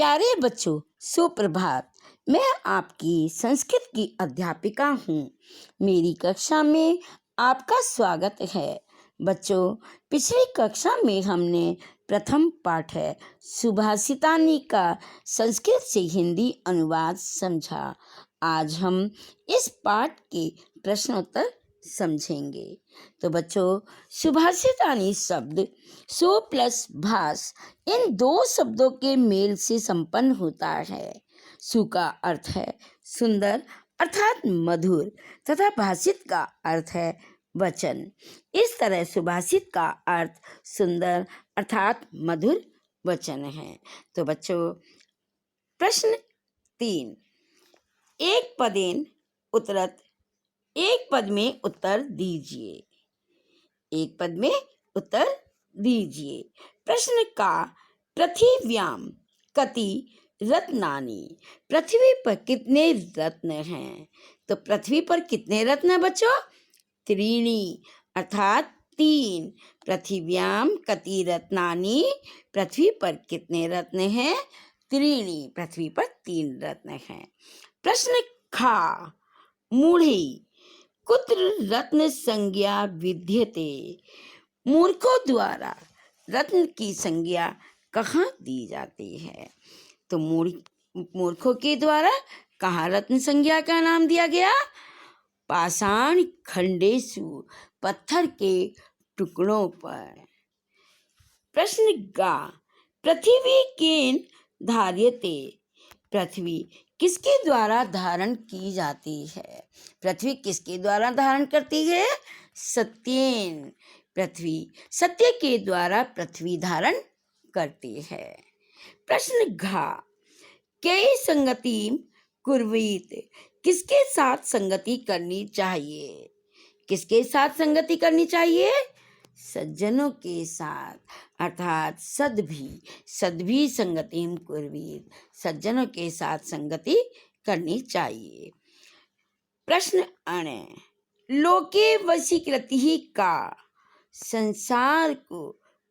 प्यारे बच्चों, सुप्रभात। मैं आपकी संस्कृत की अध्यापिका हूँ। मेरी कक्षा में आपका स्वागत है। बच्चों, पिछली कक्षा में हमने प्रथम पाठ है सुभाषितानी का संस्कृत से हिंदी अनुवाद समझा। आज हम इस पाठ के प्रश्नोत्तर समझेंगे। तो बच्चों, सुभाषितानी शब्द सु प्लस भास इन दो शब्दों के मेल से संपन्न होता है। सु का अर्थ है सुंदर अर्थात मधुर तथा भाषित का अर्थ है वचन। इस तरह सुभाषित का अर्थ सुंदर अर्थात मधुर वचन है। तो बच्चों, प्रश्न 3, एक पदेन उत्तरत, एक पद में उत्तर दीजिए। एक पद में उत्तर दीजिए। प्रश्न का पृथिव्याम कति रत्नानि, पृथ्वी पर कितने रत्न हैं? तो पृथ्वी पर कितने रत्न हैं बच्चों? त्रीणी अर्थात 3। पृथिव्याम कति रत्नानि, पृथ्वी पर कितने रत्न हैं? त्रीणी, पृथ्वी पर 3 रत्न हैं। प्रश्न खा मूढ़ी कुत्र रत्न संज्ञा विद्यते, मूर्खों द्वारा रत्न की संज्ञा कहाँ दी जाती है? तो मूर्खों के द्वारा कहाँ रत्न संज्ञा का नाम दिया गया? पाषाण खंडेषु, पत्थर के टुकड़ों पर। प्रश्न गा पृथ्वी केन धार्यते, पृथ्वी किसके द्वारा धारण की जाती है? पृथ्वी किसके द्वारा धारण करती है? सत्येन, पृथ्वी सत्य के द्वारा पृथ्वी धारण करती है। प्रश्न घा कई संगति कुर्वीत, किसके साथ संगति करनी चाहिए? किसके साथ संगति करनी चाहिए? सज्जनों के साथ अर्थात सद्भी संगति कुर्वीत, सज्जनों के साथ संगति करनी चाहिए। प्रश्न अणे लोके वशीकृति ही का, संसार को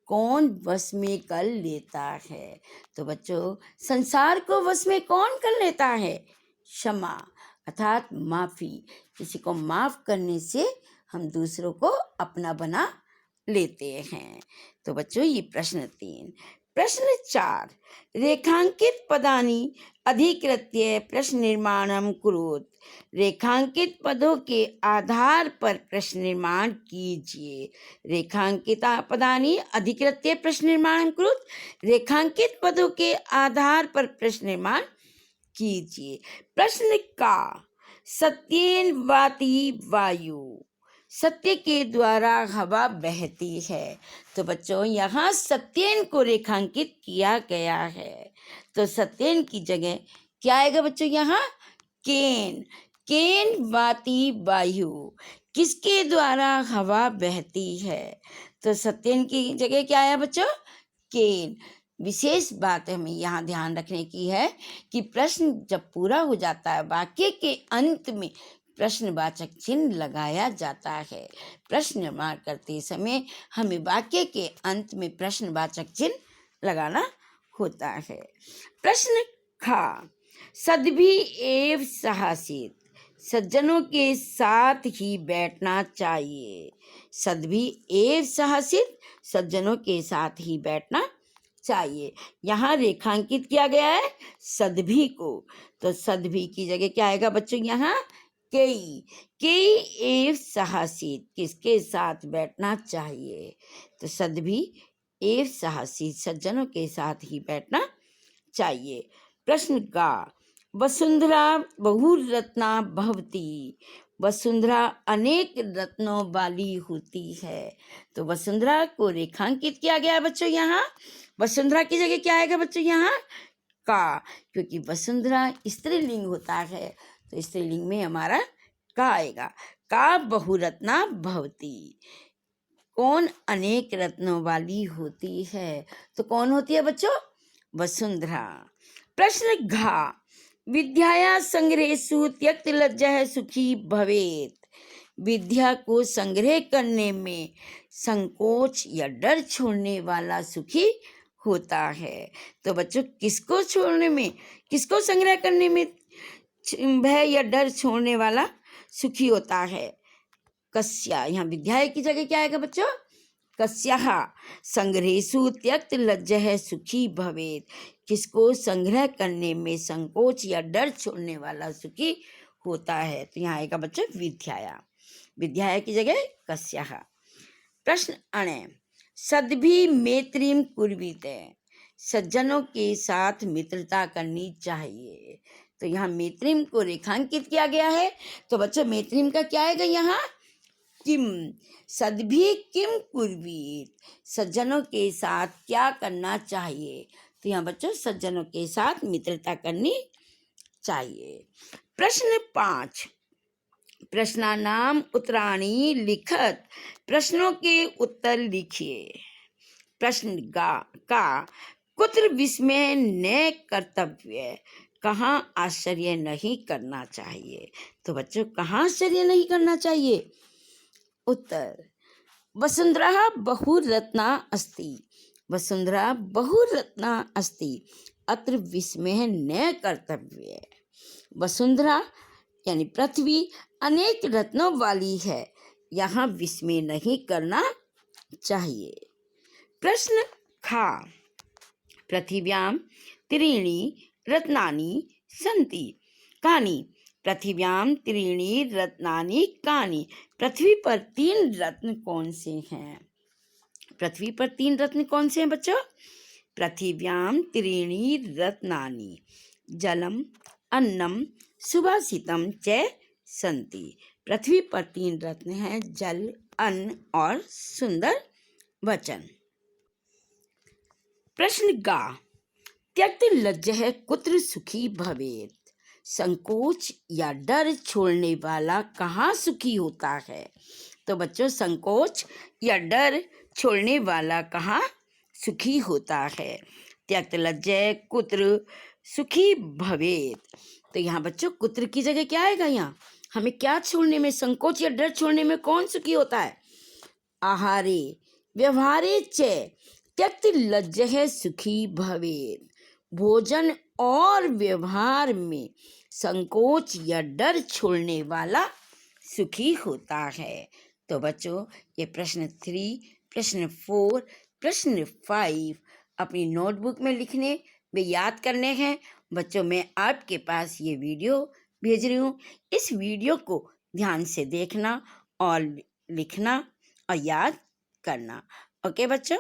कौन वश में कर लेता है? तो बच्चों, संसार को वश में कौन कर लेता है? क्षमा अर्थात माफी। किसी को माफ करने से हम दूसरों को अपना बना लेते हैं। तो बच्चों, ये प्रश्न 3। प्रश्न 4 रेखांकित पदानि अधिकृत्य प्रश्न निर्माणम कुरुत, रेखांकित पदों के आधार पर प्रश्न निर्माण कीजिए। रेखांकित पदानि अधिकृत्य प्रश्न निर्माणम कुरुत, रेखांकित पदों के आधार पर प्रश्न निर्माण कीजिए। प्रश्न का सत्येन वाति वायु, सत्य के द्वारा हवा बहती है। तो बच्चों, यहाँ सत्येन को रेखांकित किया गया है। तो सत्येन की जगह क्या आएगा बच्चों? यहाँ केन, केन वाति वायु, किसके द्वारा हवा बहती है? तो सत्येन की जगह क्या आया बच्चों? केन। विशेष बात हमें यहाँ ध्यान रखने की है कि प्रश्न जब पूरा हो जाता है, वाक्य के अंत में प्रश्नवाचक चिन्ह लगाया जाता है। प्रश्न निर्माण करते समय हमें वाक्य के अंत में प्रश्नवाचक चिन्ह लगाना होता है। प्रश्न खा सद्भि एव साहसित, सज्जनों के साथ ही बैठना चाहिए। सद्भि एव साहसित, सज्जनों के साथ ही बैठना चाहिए। यहाँ रेखांकित किया गया है सद्भि को, तो सद्भि की जगह क्या आएगा बच्चों? यहाँ कई एव साहसित, किसके साथ बैठना चाहिए? तो सद्भि एव साहसित, सज्जनों के साथ ही बैठना चाहिए। प्रश्न गा वसुंधरा बहुरत्ना भवती, वसुंधरा अनेक रत्नों वाली होती है। तो वसुंधरा को रेखांकित किया गया है बच्चों। यहाँ वसुंधरा की जगह क्या आएगा बच्चों? यहाँ का, क्योंकि वसुंधरा स्त्रीलिंग होता है, तो स्त्रीलिंग में हमारा का आएगा। का बहुरत्ना भवती, कौन अनेक रत्नों वाली होती है? तो कौन होती है बच्चों? वसुंधरा। प्रश्न घा विद्याया संग्रहेषु त्यक्त लज्जः सुखी भवेत, विद्या को संग्रह करने में संकोच या डर छोड़ने वाला सुखी होता है। तो बच्चों, किसको छोड़ने में, किसको संग्रह करने में भय या डर छोड़ने वाला सुखी होता है? कस्या, यहाँ विद्याय की जगह क्या आएगा बच्चों? कस्याः संग्रहेषु त्यक्त लज्जः सुखी भवेत्। किसको संग्रह करने में संकोच या डर छोड़ने वाला सुखी होता है? तो यहाँ आएगा बच्चों विद्याया। विद्याया की जगह कस्याः। प्रश्न अणे, सद्भि मैत्रीम कुर्वीते। सज्जनों के साथ मित्रता करनी चाहिए। तो यहाँ मैत्रीम को रेखांकित किया गया है। तो बच्चों, मैत्रीम का क्या आएगा यहाँ? किम। सद्भि किम कुर्वीत, सज्जनों के साथ क्या करना चाहिए? तो यहाँ बच्चों, सज्जनों के साथ मित्रता करनी चाहिए। प्रश्न 5, प्रश्नानाम उत्तराणि लिखत। प्रश्नों के उत्तर लिखिए। प्रश्न का कुत्र विस्मय न कर्तव्य, कहाँ आश्चर्य नहीं करना चाहिए? तो बच्चों, कहाँ आश्चर्य नहीं करना चाहिए? उत्तर, वसुंधरा बहुरत्ना अस्ति। वसुंधरा बहुरत्ना अस्ति, अत्र विस्मय न कर्तव्य। वसुंधरा यानी पृथ्वी अनेक रत्नों वाली है, यहाँ विस्मय नहीं करना चाहिए। प्रश्न खा, पृथिव्यां त्रीणि रत्नानि सन्ति, कानि? पृथिव्यां त्रीणि रत्नानि कानि? पृथ्वी पर 3 रत्न कौन से हैं? पृथ्वी पर 3 रत्न कौन से हैं बच्चों? पृथिव्यां त्रीणि रत्नानि जलम अन्नम सुभाषितम च सन्ति। पृथ्वी पर 3 रत्न हैं, जल, अन्न और सुंदर वचन। प्रश्न गा, त्यक्त लज्जः कुत्र सुखी भवेत्। संकोच या डर छोड़ने वाला कहाँ सुखी होता है? तो बच्चों, संकोच या डर छोड़ने वाला कहाँ सुखी होता है? त्यक्त लज्जः कुत्र सुखी भवेत्। तो यहाँ बच्चों, कुत्र की जगह क्या आएगा? यहाँ हमें क्या छोड़ने में, संकोच या डर छोड़ने में कौन सुखी होता है? आहारे व्यवहारे च त्यक्त लज्जः सुखी भवेत्। भोजन और व्यवहार में संकोच या डर छोड़ने वाला सुखी होता है। तो बच्चों, ये प्रश्न 3, प्रश्न 4, प्रश्न 5 अपनी नोटबुक में लिखने व याद करने हैं। बच्चों, मैं आपके पास ये वीडियो भेज रही हूँ। इस वीडियो को ध्यान से देखना और लिखना और याद करना। ओके बच्चों।